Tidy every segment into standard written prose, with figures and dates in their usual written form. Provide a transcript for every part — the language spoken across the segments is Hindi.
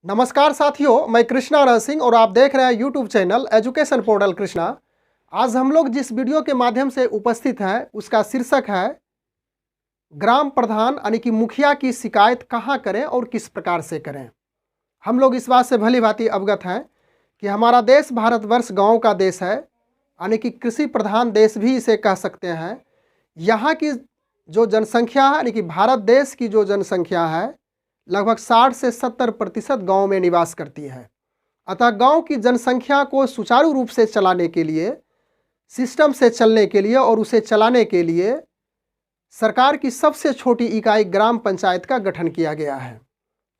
नमस्कार साथियों, मैं कृष्णा रह सिंह और आप देख रहे हैं YouTube channel education portal Krishna. आज हम लोग जिस वीडियो के माध्यम से उपस्थित हैं उसका शीर्षक है ग्राम प्रधान यानी कि मुखिया की शिकायत कहाँ करें और किस प्रकार से करें। हम लोग इस बात से भली भांति अवगत हैं कि हमारा देश भारतवर्ष गाँव का देश है, यानी कि कृषि प्रधान देश भी इसे कह सकते हैं। यहाँ की जो जनसंख्या है यानी कि भारत देश की जो जनसंख्या है लगभग 60 से 70% गाँव में निवास करती है। अतः गांव की जनसंख्या को सुचारू रूप से चलाने के लिए, सिस्टम से चलने के लिए और उसे चलाने के लिए सरकार की सबसे छोटी इकाई ग्राम पंचायत का गठन किया गया है,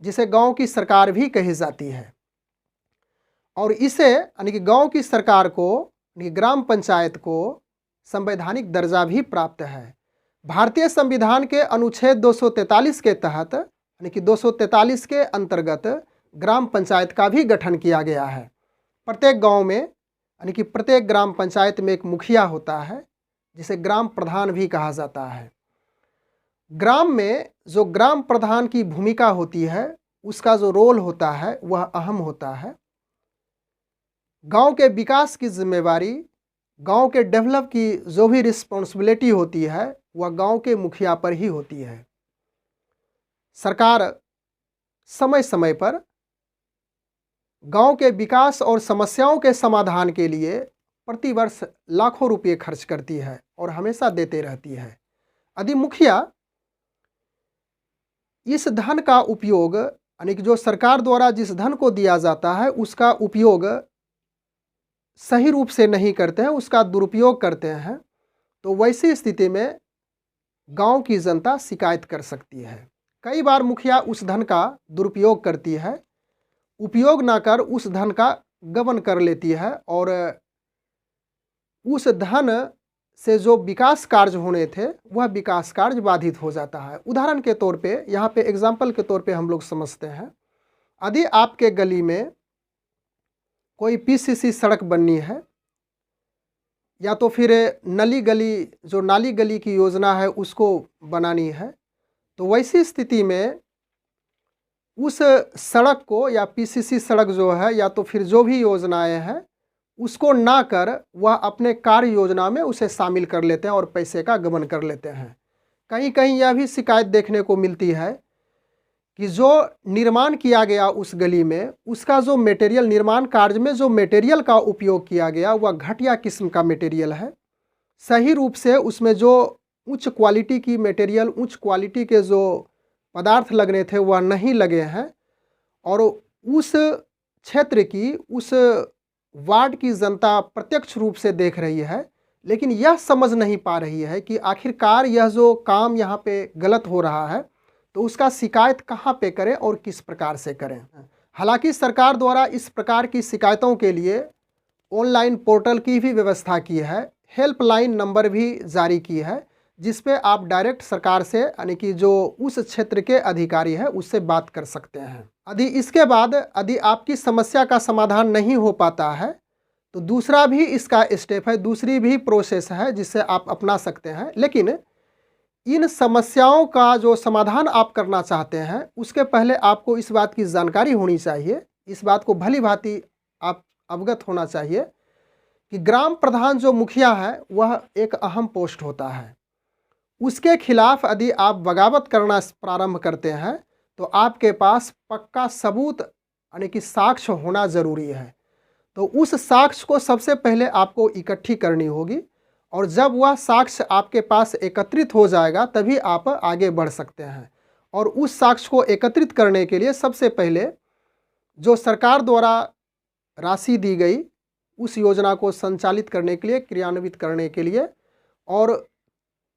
जिसे गांव की सरकार भी कही जाती है। और इसे यानी कि गांव की सरकार को यानी ग्राम पंचायत को संवैधानिक दर्जा भी प्राप्त है। भारतीय संविधान के अनुच्छेद 243 के तहत यानी कि 243 के अंतर्गत ग्राम पंचायत का भी गठन किया गया है। प्रत्येक गांव में यानी कि प्रत्येक ग्राम पंचायत में एक मुखिया होता है, जिसे ग्राम प्रधान भी कहा जाता है। ग्राम में जो ग्राम प्रधान की भूमिका होती है, उसका जो रोल होता है वह अहम होता है। गांव के विकास की जिम्मेवारी, गांव के डेवलप की जो भी रिस्पॉन्सिबिलिटी होती है वह गांव के मुखिया पर ही होती है। सरकार समय समय पर गांव के विकास और समस्याओं के समाधान के लिए प्रतिवर्ष लाखों रुपये खर्च करती है और हमेशा देते रहती है। यदि मुखिया इस धन का उपयोग यानी कि जो सरकार द्वारा जिस धन को दिया जाता है उसका उपयोग सही रूप से नहीं करते हैं, उसका दुरुपयोग करते हैं, तो वैसी स्थिति में गांव की जनता शिकायत कर सकती है। कई बार मुखिया उस धन का दुरुपयोग करती है, उपयोग ना कर उस धन का गबन कर लेती है और उस धन से जो विकास कार्य होने थे वह विकास कार्य बाधित हो जाता है। उदाहरण के तौर पे, यहाँ पे एग्जाम्पल के तौर पे हम लोग समझते हैं, यदि आपके गली में कोई पीसीसी सड़क बननी है या तो फिर नली गली जो नाली गली की योजना है उसको बनानी है, तो वैसी स्थिति में उस सड़क को या पीसीसी सड़क जो है या तो फिर जो भी योजनाएं हैं उसको ना कर वह अपने कार्य योजना में उसे शामिल कर लेते हैं और पैसे का गबन कर लेते हैं। कहीं कहीं यह भी शिकायत देखने को मिलती है कि जो निर्माण किया गया उस गली में, उसका जो मटेरियल, निर्माण कार्य में जो मटेरियल का उपयोग किया गया वह घटिया किस्म का मटेरियल है। सही रूप से उसमें जो उच्च क्वालिटी की मटेरियल, उच्च क्वालिटी के जो पदार्थ लगने थे वह नहीं लगे हैं और उस क्षेत्र की, उस वार्ड की जनता प्रत्यक्ष रूप से देख रही है, लेकिन यह समझ नहीं पा रही है कि आखिरकार यह जो काम यहाँ पे गलत हो रहा है तो उसका शिकायत कहाँ पे करें और किस प्रकार से करें। हालांकि सरकार द्वारा इस प्रकार की शिकायतों के लिए ऑनलाइन पोर्टल की भी व्यवस्था की है, हेल्पलाइन नंबर भी जारी की है, जिस पे आप डायरेक्ट सरकार से यानी कि जो उस क्षेत्र के अधिकारी है उससे बात कर सकते हैं। यदि इसके बाद यदि आपकी समस्या का समाधान नहीं हो पाता है तो दूसरा भी इसका स्टेप है, दूसरी भी प्रोसेस है जिससे आप अपना सकते हैं। लेकिन इन समस्याओं का जो समाधान आप करना चाहते हैं उसके पहले आपको इस बात की जानकारी होनी चाहिए, इस बात को भली भांति आप अवगत होना चाहिए कि ग्राम प्रधान जो मुखिया है वह एक अहम पोस्ट होता है। उसके खिलाफ यदि आप बगावत करना प्रारंभ करते हैं तो आपके पास पक्का सबूत यानी कि साक्ष्य होना ज़रूरी है। तो उस साक्ष्य को सबसे पहले आपको इकट्ठी करनी होगी और जब वह साक्ष्य आपके पास एकत्रित हो जाएगा तभी आप आगे बढ़ सकते हैं। और उस साक्ष्य को एकत्रित करने के लिए सबसे पहले जो सरकार द्वारा राशि दी गई उस योजना को संचालित करने के लिए, क्रियान्वित करने के लिए, और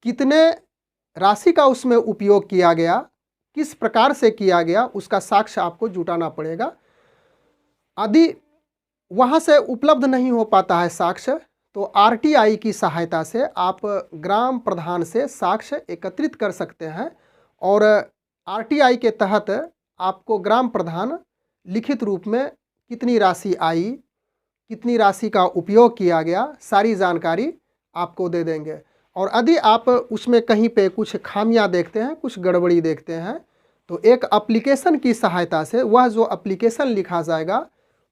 कितने राशि का उसमें उपयोग किया गया, किस प्रकार से किया गया, उसका साक्ष्य आपको जुटाना पड़ेगा। यदि वहाँ से उपलब्ध नहीं हो पाता है साक्ष्य तो आरटीआई की सहायता से आप ग्राम प्रधान से साक्ष्य एकत्रित कर सकते हैं और आरटीआई के तहत आपको ग्राम प्रधान लिखित रूप में कितनी राशि आई, कितनी राशि का उपयोग किया गया, सारी जानकारी आपको दे देंगे। और यदि आप उसमें कहीं पे कुछ खामियां देखते हैं, कुछ गड़बड़ी देखते हैं, तो एक एप्लीकेशन की सहायता से वह जो एप्लीकेशन लिखा जाएगा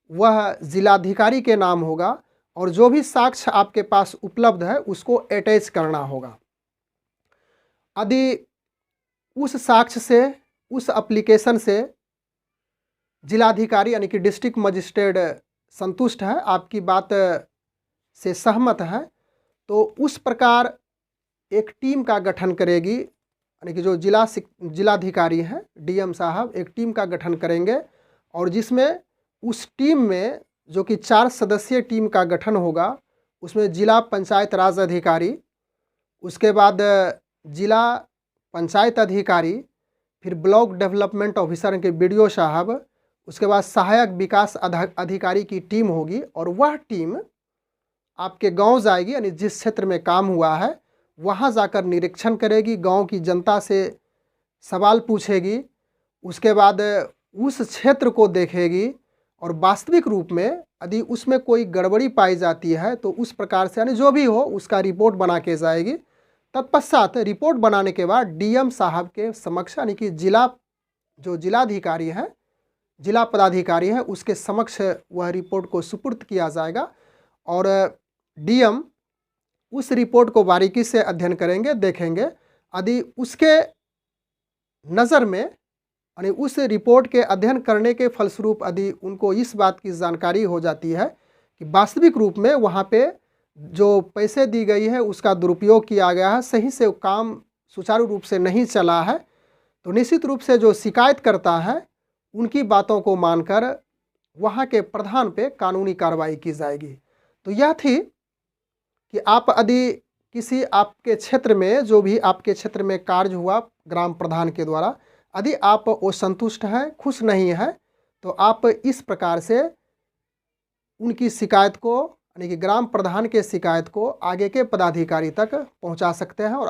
वह जिलाधिकारी के नाम होगा और जो भी साक्ष्य आपके पास उपलब्ध है उसको अटैच करना होगा। यदि उस साक्ष्य से, उस एप्लीकेशन से जिलाधिकारी यानी कि डिस्ट्रिक्ट मजिस्ट्रेट संतुष्ट है, आपकी बात से सहमत है, तो उस प्रकार एक टीम का गठन करेगी, यानी कि जो जिलाधिकारी हैं डीएम साहब एक टीम का गठन करेंगे और जिसमें उस टीम में जो कि 4 सदस्यीय टीम का गठन होगा, उसमें जिला पंचायत राज अधिकारी, उसके बाद जिला पंचायत अधिकारी, फिर ब्लॉक डेवलपमेंट ऑफिसर के बीडीओ साहब, उसके बाद सहायक विकास अधिकारी की टीम होगी और वह टीम आपके गांव जाएगी, यानी जिस क्षेत्र में काम हुआ है वहां जाकर निरीक्षण करेगी, गांव की जनता से सवाल पूछेगी, उसके बाद उस क्षेत्र को देखेगी और वास्तविक रूप में यदि उसमें कोई गड़बड़ी पाई जाती है तो उस प्रकार से यानी जो भी हो उसका रिपोर्ट बना के जाएगी। तत्पश्चात रिपोर्ट बनाने के बाद डीएम साहब के समक्ष यानी कि जिलाधिकारी हैं, जिला पदाधिकारी हैं, उसके समक्ष वह रिपोर्ट को सुपुर्द किया जाएगा और डीएम उस रिपोर्ट को बारीकी से अध्ययन करेंगे, देखेंगे। यदि उसके नज़र में यानी उस रिपोर्ट के अध्ययन करने के फलस्वरूप यदि उनको इस बात की जानकारी हो जाती है कि वास्तविक रूप में वहाँ पे जो पैसे दी गई है उसका दुरुपयोग किया गया है, सही से काम सुचारू रूप से नहीं चला है, तो निश्चित रूप से जो शिकायत करता है उनकी बातों को मानकर वहाँ के प्रधान पे कानूनी कार्रवाई की जाएगी। तो यह थी कि आप यदि किसी आपके क्षेत्र में जो भी आपके क्षेत्र में कार्य हुआ ग्राम प्रधान के द्वारा, यदि आप वो संतुष्ट हैं, खुश नहीं हैं, तो आप इस प्रकार से उनकी शिकायत को यानी कि ग्राम प्रधान के शिकायत को आगे के पदाधिकारी तक पहुंचा सकते हैं और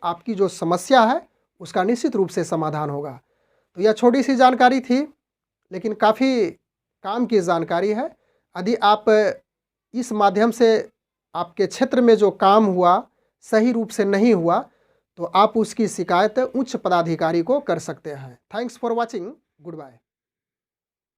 आपकी जो समस्या है उसका निश्चित रूप से समाधान होगा। तो यह छोटी सी जानकारी थी लेकिन काफ़ी काम की जानकारी है। यदि आप इस माध्यम से आपके क्षेत्र में जो काम हुआ सही रूप से नहीं हुआ तो आप उसकी शिकायत उच्च पदाधिकारी को कर सकते हैं। Thanks for watching, good bye.